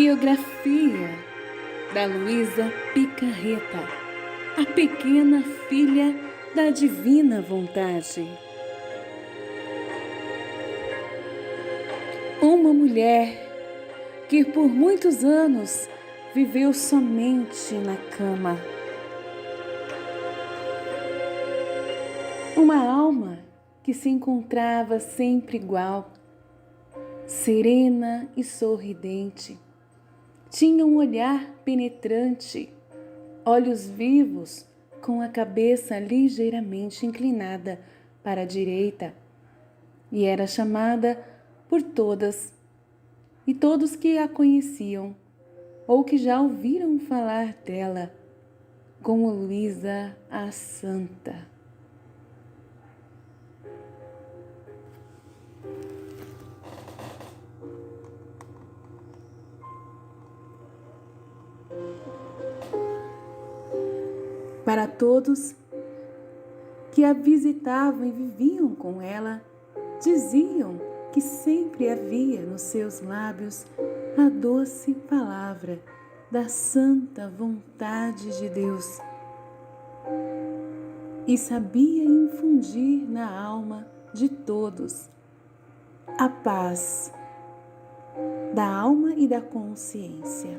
Biografia da Luísa Picarreta, a pequena filha da divina vontade. Uma mulher que por muitos anos viveu somente na cama. Uma alma que se encontrava sempre igual, serena e sorridente. Tinha um olhar penetrante, olhos vivos, com a cabeça ligeiramente inclinada para a direita, e era chamada por todas e todos que a conheciam ou que já ouviram falar dela como Luísa a Santa. Para todos que a visitavam e viviam com ela, diziam que sempre havia nos seus lábios a doce palavra da santa vontade de Deus e sabia infundir na alma de todos a paz da alma e da consciência.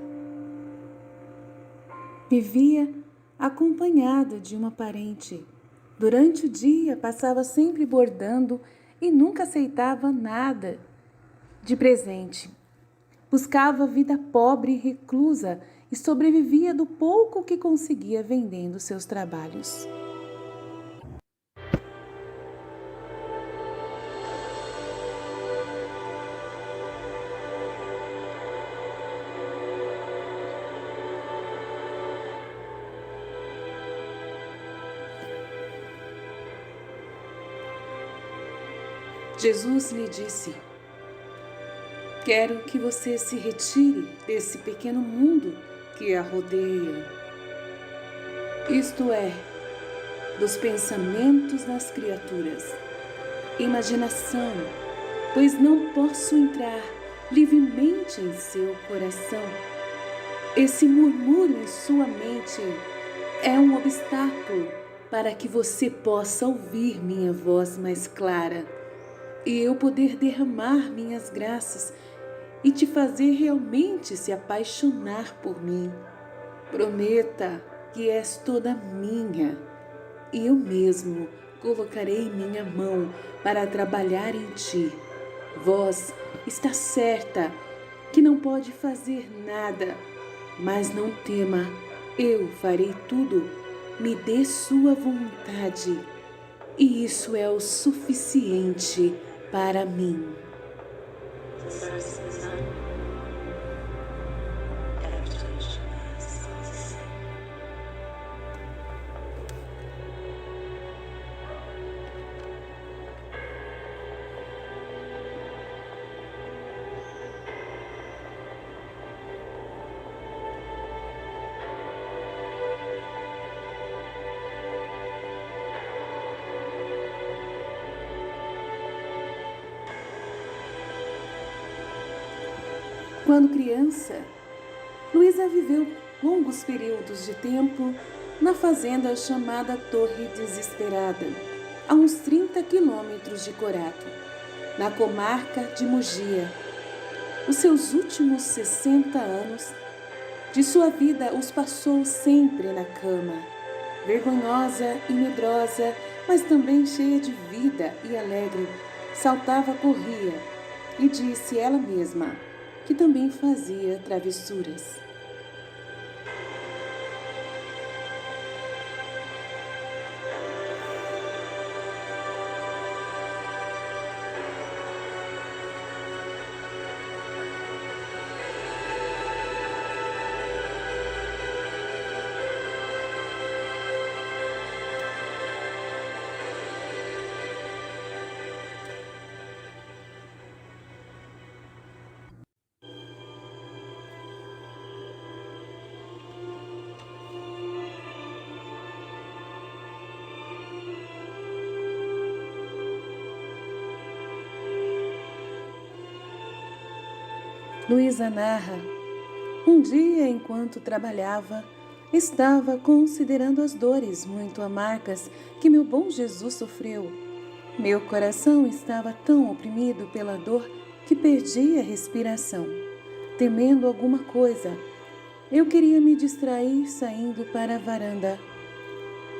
Vivia acompanhada de uma parente. Durante o dia passava sempre bordando e nunca aceitava nada de presente. Buscava vida pobre e reclusa e sobrevivia do pouco que conseguia vendendo seus trabalhos. Jesus lhe disse: quero que você se retire desse pequeno mundo que a rodeia. Isto é, dos pensamentos das criaturas, imaginação, pois não posso entrar livremente em seu coração. Esse murmúrio em sua mente é um obstáculo para que você possa ouvir minha voz mais clara e eu poder derramar minhas graças e te fazer realmente se apaixonar por mim. Prometa que és toda minha, e eu mesmo colocarei minha mão para trabalhar em ti. Vós está certa que não pode fazer nada, mas não tema, eu farei tudo. Me dê sua vontade, e isso é o suficiente para mim. Quando criança, Luísa viveu longos períodos de tempo na fazenda chamada Torre Desesperada, a uns 30 quilômetros de Corato, na comarca de Mogia. Os seus últimos 60 anos de sua vida os passou sempre na cama, vergonhosa e medrosa, mas também cheia de vida e alegre. Saltava, corria e disse ela mesma que também fazia travessuras. Luísa narra Um dia, enquanto trabalhava, estava considerando as dores muito amargas que meu bom Jesus sofreu. Meu coração estava tão oprimido pela dor que perdi a respiração. Temendo alguma coisa, eu queria me distrair saindo para a varanda.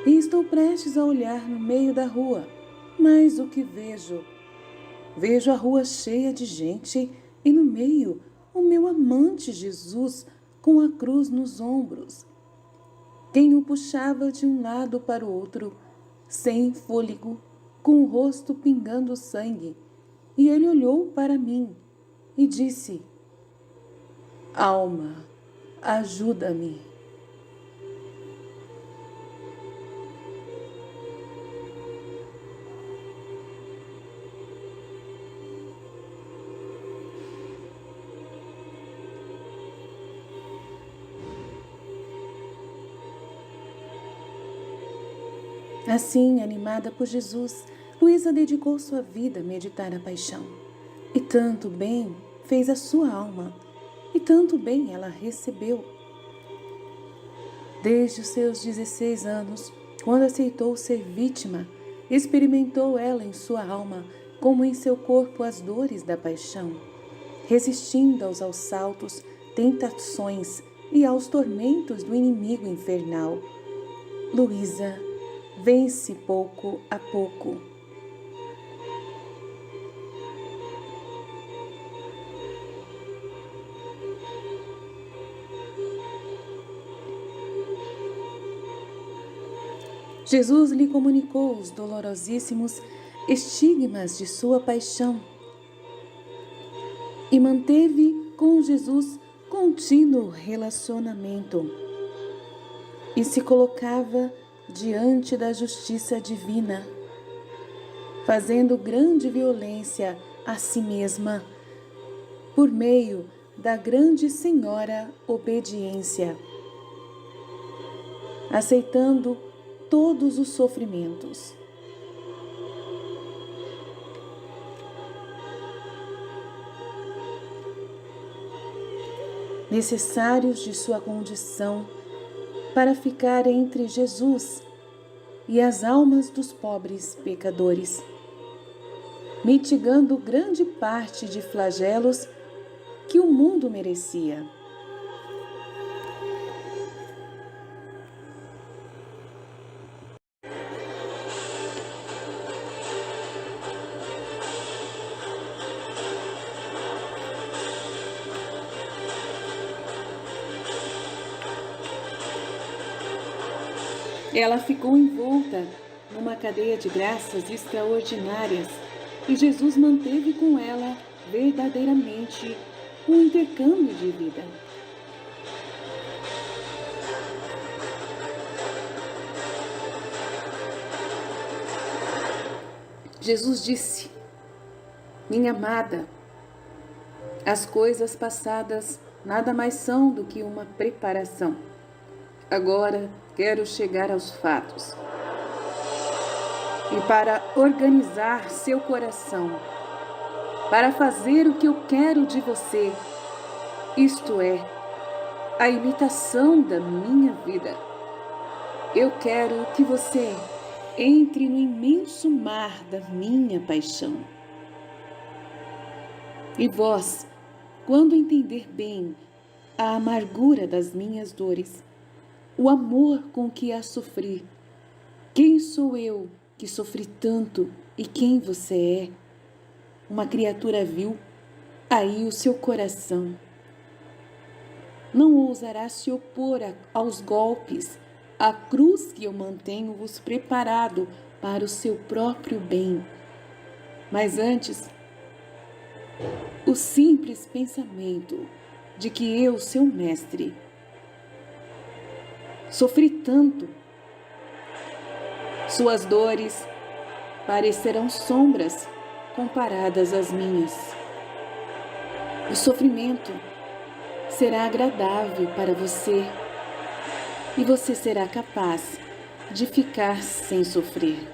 E estou prestes a olhar no meio da rua, mas o que vejo? Vejo a rua cheia de gente e no meio o meu amante Jesus com a cruz nos ombros. Quem o puxava de um lado para o outro, sem fôlego, com o rosto pingando sangue. E ele olhou para mim e disse: Alma, ajuda-me. Assim, animada por Jesus, Luísa dedicou sua vida a meditar a paixão. E tanto bem fez a sua alma, e tanto bem ela recebeu. Desde os seus 16 anos, quando aceitou ser vítima, experimentou ela em sua alma, como em seu corpo, as dores da paixão, resistindo aos assaltos, tentações e aos tormentos do inimigo infernal. Luísa vence pouco a pouco. Jesus lhe comunicou os dolorosíssimos estigmas de sua paixão e manteve com Jesus contínuo relacionamento e se colocava diante da justiça divina, fazendo grande violência a si mesma por meio da grande Senhora obediência, aceitando todos os sofrimentos. Necessários de sua condição para ficar entre Jesus e as almas dos pobres pecadores, mitigando grande parte de flagelos que o mundo merecia. Ela ficou envolta numa cadeia de graças extraordinárias e Jesus manteve com ela verdadeiramente um intercâmbio de vida. Jesus disse: Minha amada, as coisas passadas nada mais são do que uma preparação. Agora quero chegar aos fatos. E para organizar seu coração, para fazer o que eu quero de você, isto é, a imitação da minha vida, eu quero que você entre no imenso mar da minha paixão. E vós, quando entender bem a amargura das minhas dores, o amor com que a sofri, quem sou eu que sofri tanto e quem você é? Uma criatura vil, aí o seu coração não ousará se opor aos golpes, à cruz que eu mantenho-vos preparado para o seu próprio bem. Mas antes, o simples pensamento de que eu, seu mestre, sofri tanto, suas dores parecerão sombras comparadas às minhas. O sofrimento será agradável para você e você será capaz de ficar sem sofrer.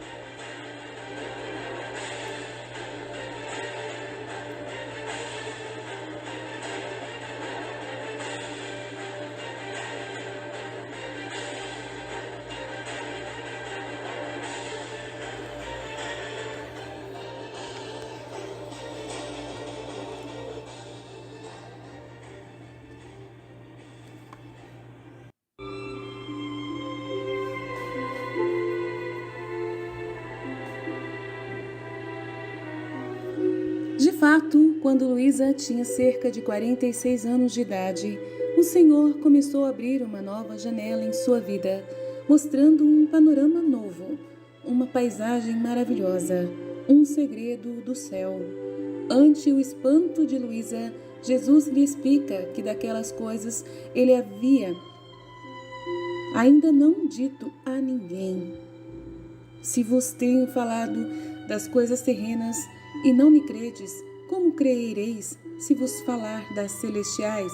fato, quando Luísa tinha cerca de 46 anos de idade, o Senhor começou a abrir uma nova janela em sua vida, mostrando um panorama novo, uma paisagem maravilhosa, um segredo do céu. Ante o espanto de Luísa, Jesus lhe explica que daquelas coisas ele havia ainda não dito a ninguém. Se vos tenho falado das coisas terrenas e não me credes, como creereis se vos falar das celestiais?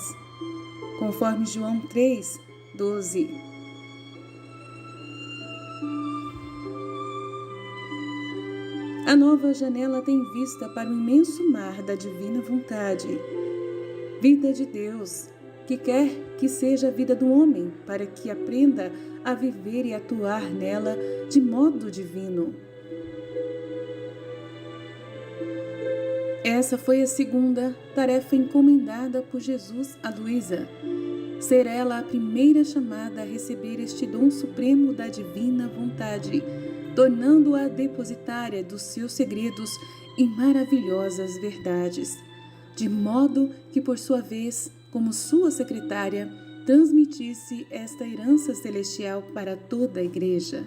Conforme João 3:12. A nova janela tem vista para o imenso mar da divina vontade, vida de Deus, que quer que seja a vida do homem, para que aprenda a viver e atuar nela de modo divino. Essa foi a segunda tarefa encomendada por Jesus a Luísa. Ser ela a primeira chamada a receber este dom supremo da divina vontade, tornando-a depositária dos seus segredos e maravilhosas verdades, de modo que, por sua vez, como sua secretária, transmitisse esta herança celestial para toda a Igreja.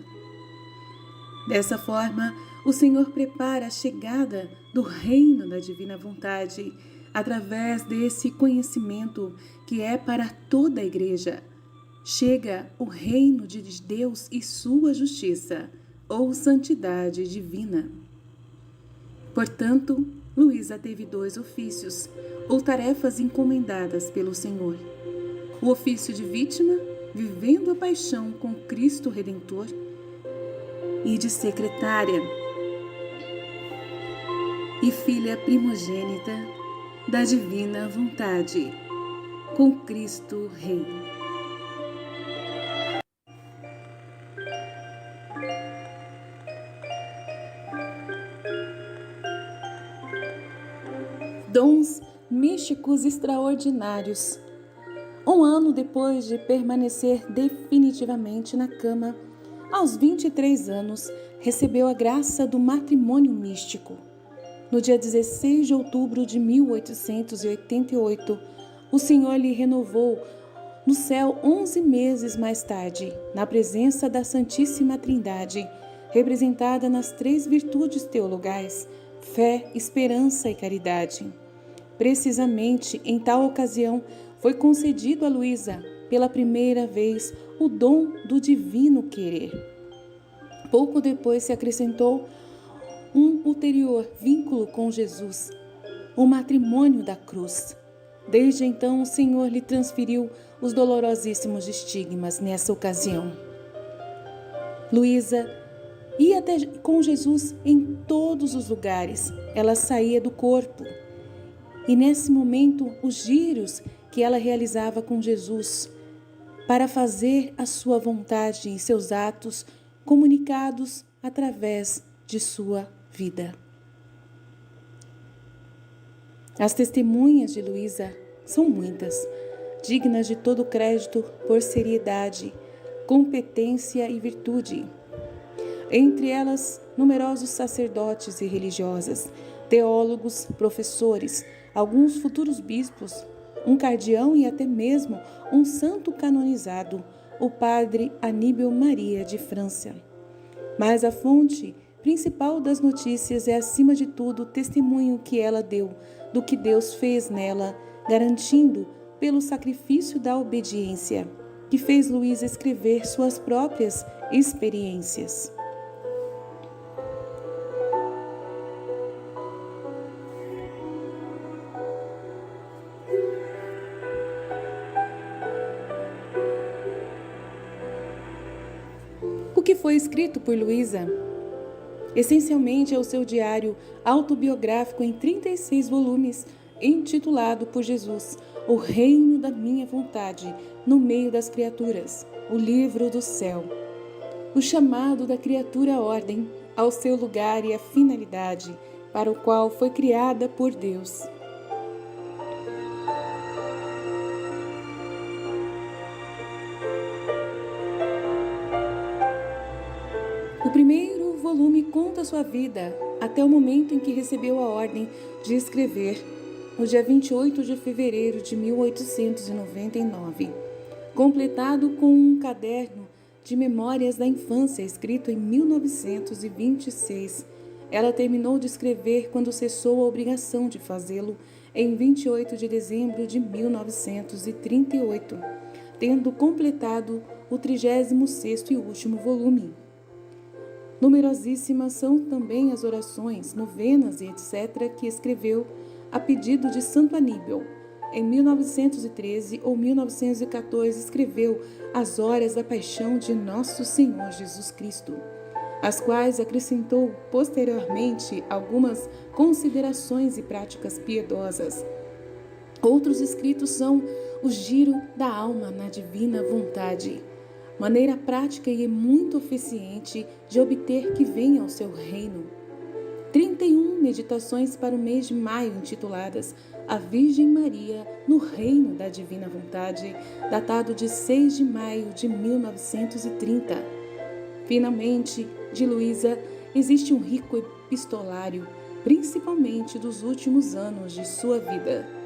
Dessa forma, o Senhor prepara a chegada do reino da divina vontade, através desse conhecimento que é para toda a Igreja. Chega o reino de Deus e sua justiça, ou santidade divina. Portanto, Luísa teve 2 ofícios, ou tarefas encomendadas pelo Senhor. O ofício de vítima, vivendo a paixão com Cristo Redentor, e de secretária e filha primogênita da divina vontade, com Cristo Rei. Dons místicos extraordinários. Um ano depois de permanecer definitivamente na cama, aos 23 anos, recebeu a graça do matrimônio místico. No dia 16 de outubro de 1888, o Senhor lhe renovou no céu 11 meses mais tarde, na presença da Santíssima Trindade, representada nas 3 virtudes teologais, fé, esperança e caridade. Precisamente em tal ocasião, foi concedido a Luísa, pela primeira vez, o dom do divino querer. Pouco depois se acrescentou um ulterior vínculo com Jesus, o matrimônio da cruz. Desde então, o Senhor lhe transferiu os dolorosíssimos estigmas nessa ocasião. Luísa ia até com Jesus em todos os lugares. Ela saía do corpo. E nesse momento, os giros que ela realizava com Jesus para fazer a sua vontade e seus atos comunicados através de sua vida. As testemunhas de Luísa são muitas, dignas de todo crédito por seriedade, competência e virtude. Entre elas, numerosos sacerdotes e religiosas, teólogos, professores, alguns futuros bispos, um cardeão e até mesmo um santo canonizado, o padre Aníbal Maria de França. Mas a fonte principal das notícias é, acima de tudo, o testemunho que ela deu do que Deus fez nela, garantindo, pelo sacrifício da obediência, que fez Luísa escrever suas próprias experiências. O que foi escrito por Luísa? Essencialmente é o seu diário autobiográfico em 36 volumes, intitulado por Jesus, O Reino da Minha Vontade, no meio das criaturas, o livro do céu. O chamado da criatura à ordem, ao seu lugar e à finalidade, para o qual foi criada por Deus. O primeiro volume conta sua vida até o momento em que recebeu a ordem de escrever, no dia 28 de fevereiro de 1899, completado com um caderno de memórias da infância escrito em 1926. Ela terminou de escrever quando cessou a obrigação de fazê-lo em 28 de dezembro de 1938, tendo completado o 36º e último volume. Numerosíssimas são também as orações, novenas e etc. que escreveu a pedido de Santo Aníbal. Em 1913 ou 1914 escreveu as Horas da Paixão de Nosso Senhor Jesus Cristo, as quais acrescentou posteriormente algumas considerações e práticas piedosas. Outros escritos são o Giro da Alma na Divina Vontade, maneira prática e muito eficiente de obter que venha ao seu reino. 31 meditações para o mês de maio intituladas A Virgem Maria no Reino da Divina Vontade, datado de 6 de maio de 1930. Finalmente, de Luísa, existe um rico epistolário, principalmente dos últimos anos de sua vida.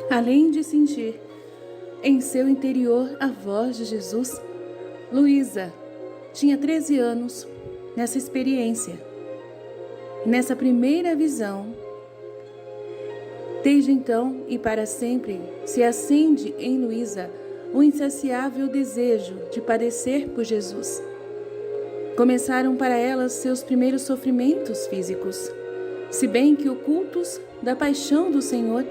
Além de sentir em seu interior a voz de Jesus, Luísa tinha 13 anos nessa experiência. Nessa primeira visão, desde então e para sempre, se acende em Luísa o insaciável desejo de padecer por Jesus. Começaram para ela seus primeiros sofrimentos físicos, se bem que ocultos da paixão do Senhor,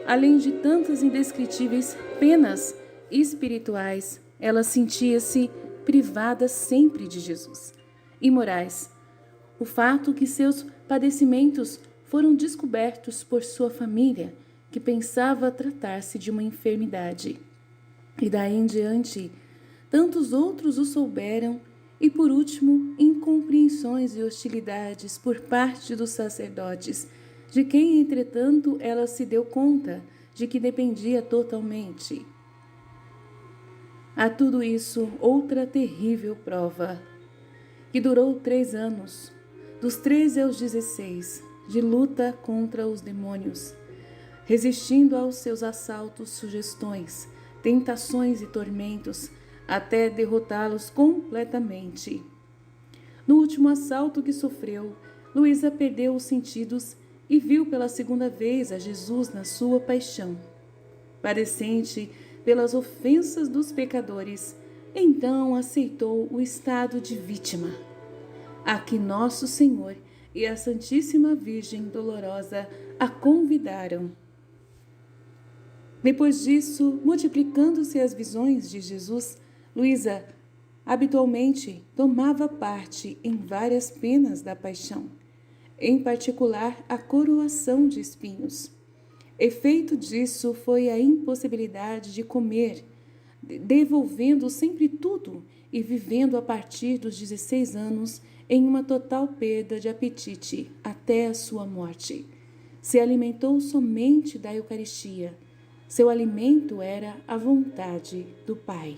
além de tantas indescritíveis penas espirituais, ela sentia-se privada sempre de Jesus. E morais, o fato que seus padecimentos foram descobertos por sua família, que pensava tratar-se de uma enfermidade. E daí em diante, tantos outros o souberam, e por último, incompreensões e hostilidades por parte dos sacerdotes, de quem, entretanto, ela se deu conta de que dependia totalmente. A tudo isso, outra terrível prova, que durou 3 anos, dos 13 aos 16, de luta contra os demônios, resistindo aos seus assaltos, sugestões, tentações e tormentos, até derrotá-los completamente. No último assalto que sofreu, Luísa perdeu os sentidos e viu pela segunda vez a Jesus na sua paixão. Padecente pelas ofensas dos pecadores, então aceitou o estado de vítima, a que Nosso Senhor e a Santíssima Virgem Dolorosa a convidaram. Depois disso, multiplicando-se as visões de Jesus, Luísa habitualmente tomava parte em várias penas da paixão, em particular a coroação de espinhos. Efeito disso foi a impossibilidade de comer, devolvendo sempre tudo e vivendo a partir dos 16 anos em uma total perda de apetite até a sua morte. Se alimentou somente da Eucaristia. Seu alimento era a vontade do Pai.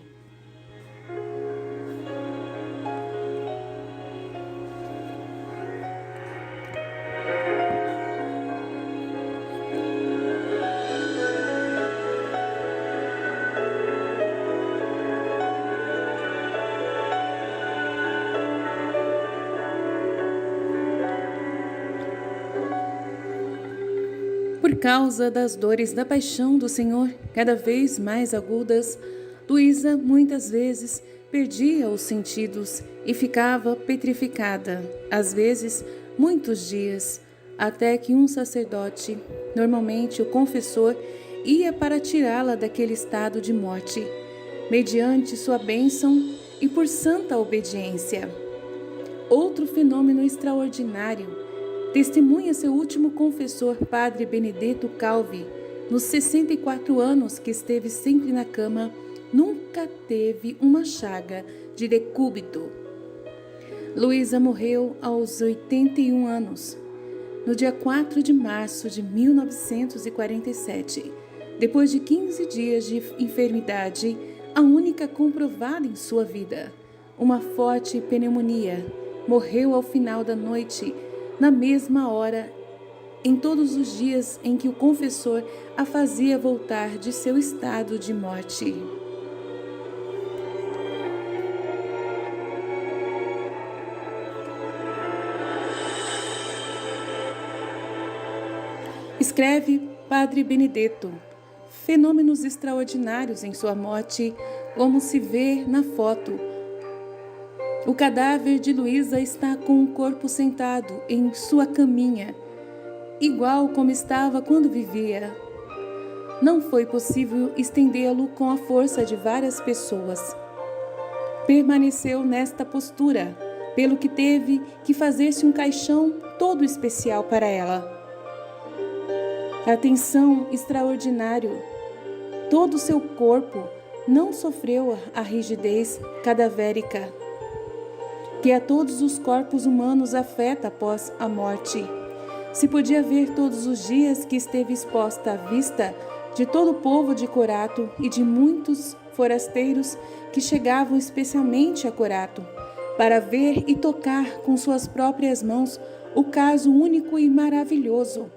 Por causa das dores da paixão do Senhor, cada vez mais agudas, Luísa muitas vezes perdia os sentidos e ficava petrificada, às vezes muitos dias, até que um sacerdote, normalmente o confessor, ia para tirá-la daquele estado de morte, mediante sua bênção e por santa obediência. Outro fenômeno extraordinário testemunha seu último confessor, Padre Benedetto Calvi. Nos 64 anos que esteve sempre na cama, nunca teve uma chaga de decúbito. Luísa morreu aos 81 anos, no dia 4 de março de 1947, depois de 15 dias de enfermidade, a única comprovada em sua vida, uma forte pneumonia. Morreu ao final da noite, na mesma hora, em todos os dias em que o confessor a fazia voltar de seu estado de morte. Escreve Padre Benedetto: fenômenos extraordinários em sua morte, como se vê na foto. O cadáver de Luísa está com o corpo sentado em sua caminha, igual como estava quando vivia. Não foi possível estendê-lo com a força de várias pessoas. Permaneceu nesta postura, pelo que teve que fazer-se um caixão todo especial para ela. Atenção extraordinário. Todo o seu corpo não sofreu a rigidez cadavérica que a todos os corpos humanos afeta após a morte. Se podia ver todos os dias que esteve exposta à vista de todo o povo de Corato e de muitos forasteiros que chegavam especialmente a Corato, para ver e tocar com suas próprias mãos o caso único e maravilhoso.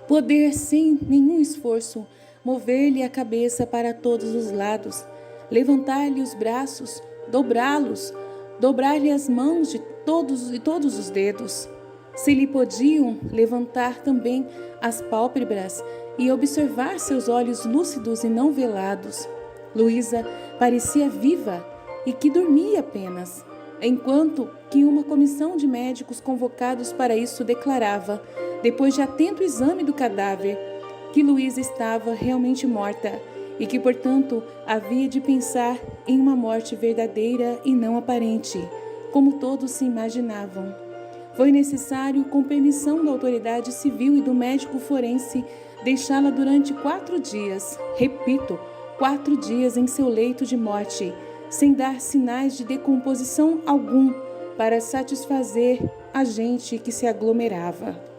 Poder, sem nenhum esforço, mover-lhe a cabeça para todos os lados, levantar-lhe os braços, dobrá-los, dobrar-lhe as mãos de todos os dedos. Se lhe podiam levantar também as pálpebras e observar seus olhos lúcidos e não velados. Luísa parecia viva e que dormia apenas, enquanto que uma comissão de médicos convocados para isso declarava, depois de atento exame do cadáver, que Luísa estava realmente morta e que, portanto, havia de pensar em uma morte verdadeira e não aparente, como todos se imaginavam. Foi necessário, com permissão da autoridade civil e do médico forense, deixá-la durante 4 dias, repito, 4 dias em seu leito de morte, sem dar sinais de decomposição algum, para satisfazer a gente que se aglomerava.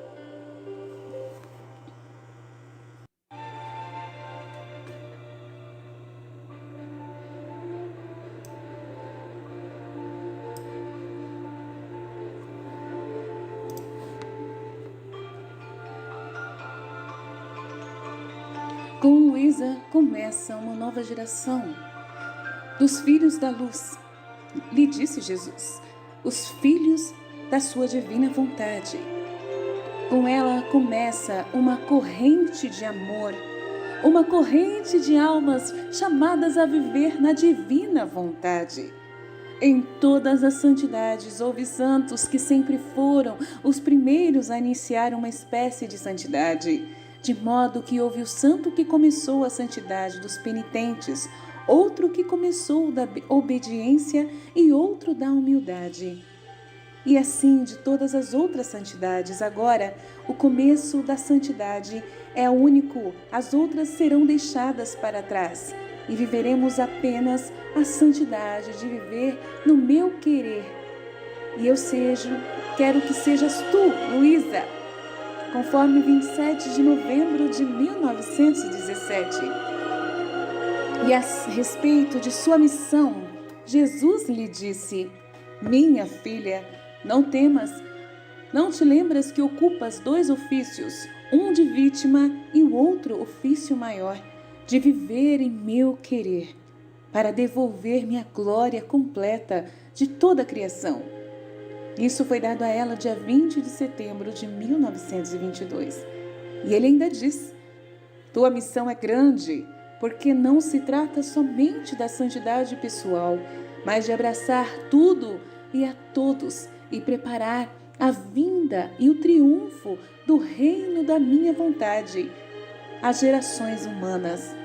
Com Luísa começa uma nova geração dos filhos da luz, lhe disse Jesus, os filhos da sua divina vontade. Com ela começa uma corrente de amor, uma corrente de almas chamadas a viver na divina vontade. Em todas as santidades houve santos que sempre foram os primeiros a iniciar uma espécie de santidade, de modo que houve o santo que começou a santidade dos penitentes, outro que começou da obediência e outro da humildade. E assim de todas as outras santidades. Agora, o começo da santidade é único, as outras serão deixadas para trás e viveremos apenas a santidade de viver no meu querer. E quero que sejas tu, Luísa, conforme 27 de novembro de 1917. E a respeito de sua missão, Jesus lhe disse: minha filha, não temas, não te lembras que ocupas 2 ofícios, um de vítima e o outro ofício maior, de viver em meu querer, para devolver-me a glória completa de toda a criação. Isso foi dado a ela dia 20 de setembro de 1922. E ele ainda diz: tua missão é grande, porque não se trata somente da santidade pessoal, mas de abraçar tudo e a todos e preparar a vinda e o triunfo do reino da minha vontade às gerações humanas.